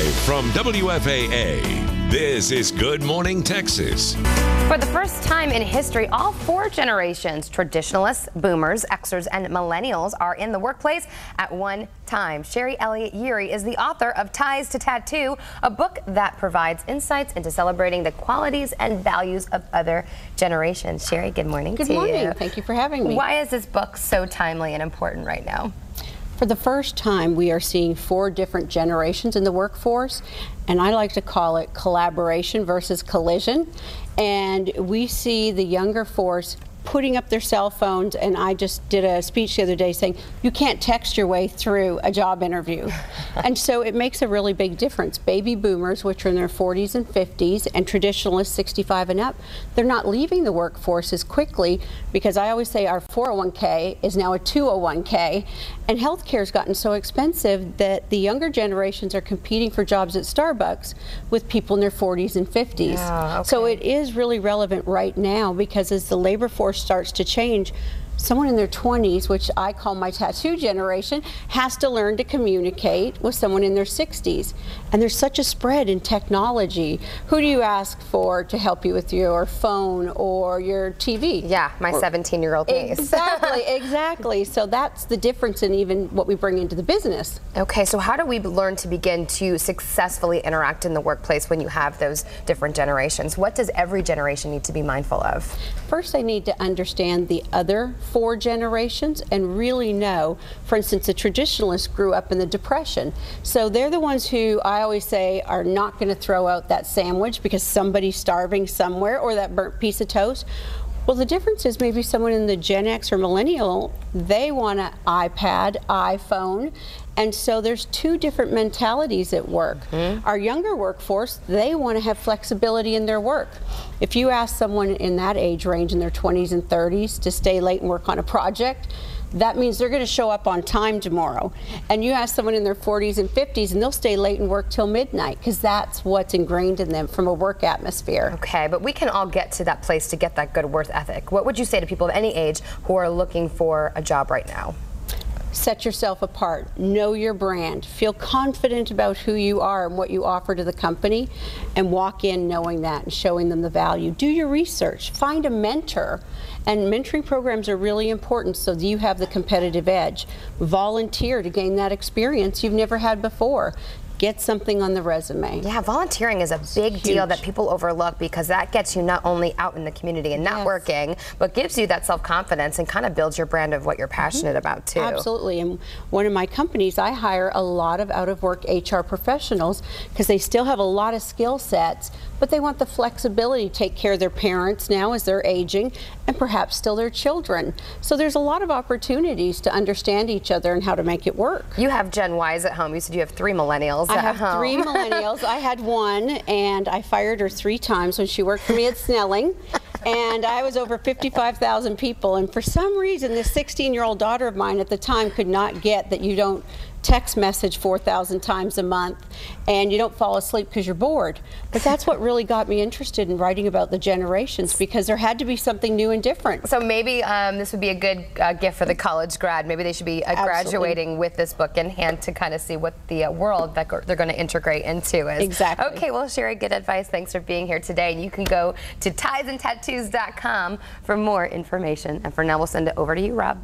Live from WFAA, this is Good Morning Texas. For the first time in history, all four generations, traditionalists, boomers, Xers, and millennials, are in the workplace at one time. Sherri Elliott-Yeary is the author of Ties to Tattoo, a book that provides insights into celebrating the qualities and values of other generations. Sherri, good morning to you. Good morning. Thank you for having me. Why is this book so timely and important right now? For the first time, we are seeing four different generations in the workforce, and I like to call it collaboration versus collision. And we see the younger force putting up their cell phones, and I just did a speech the other day saying, you can't text your way through a job interview. And so it makes a really big difference. Baby boomers, which are in their 40s and 50s, and traditionalists 65 and up, they're not leaving the workforce as quickly, because I always say our 401k is now a 201k, and healthcare has gotten so expensive that the younger generations are competing for jobs at Starbucks with people in their 40s and 50s. Yeah, okay. So it is really relevant right now, because as the labor force starts to change, someone in their 20s, which I call my tattoo generation, has to learn to communicate with someone in their 60s. And there's such a spread in technology. Who do you ask for to help you with your phone or your TV? Yeah, my 17-year-old niece. Exactly, exactly. So that's the difference in even what we bring into the business. Okay, so how do we learn to begin to successfully interact in the workplace when you have those different generations? What does every generation need to be mindful of? First, they need to understand the other four generations and really know. For instance, the traditionalists grew up in the Depression, so they're the ones who I always say are not going to throw out that sandwich because somebody's starving somewhere, or that burnt piece of toast. Well, the difference is maybe someone in the Gen X or millennial, they want an iPad, iPhone, and so there's two different mentalities at work. Our younger workforce, they want to have flexibility in their work. If you ask someone in that age range, in their 20s and 30s, to stay late and work on a project, that means they're going to show up on time tomorrow. And you ask someone in their 40s and 50s, and they'll stay late and work till midnight, because that's what's ingrained in them from a work atmosphere. Okay, but we can all get to that place to get that good work ethic. What would you say to people of any age who are looking for a job right now? Set yourself apart, know your brand, feel confident about who you are and what you offer to the company, and walk in knowing that and showing them the value. Do your research, find a mentor, and mentoring programs are really important so that you have the competitive edge. Volunteer to gain that experience you've never had before. Get something on the resume. Yeah, volunteering is a big deal that people overlook, because that gets you not only out in the community and networking, but gives you that self-confidence and kind of builds your brand of what you're passionate about too. Absolutely. And one of my companies, I hire a lot of out-of-work HR professionals because they still have a lot of skill sets, but they want the flexibility to take care of their parents now as they're aging, and perhaps still their children. So there's a lot of opportunities to understand each other and how to make it work. You have Gen Ys at home. You said you have 3 millennials I at have home. 3 millennials. I had one, and I fired her 3 times when she worked for me at Snelling. And I was over 55,000 people, and for some reason this 16-year-old daughter of mine at the time could not get that you don't text message 4,000 times a month and you don't fall asleep because you're bored. But that's what really got me interested in writing about the generations, because there had to be something new and different. So maybe this would be a good gift for the college grad. Maybe they should be graduating with this book in hand to kind of see what the world that they're going to integrate into is. Exactly. Okay, well, Sherri, good advice. Thanks for being here today. And you can go to tiesandtattoos.com for more information. And for now, we'll send it over to you, Rob.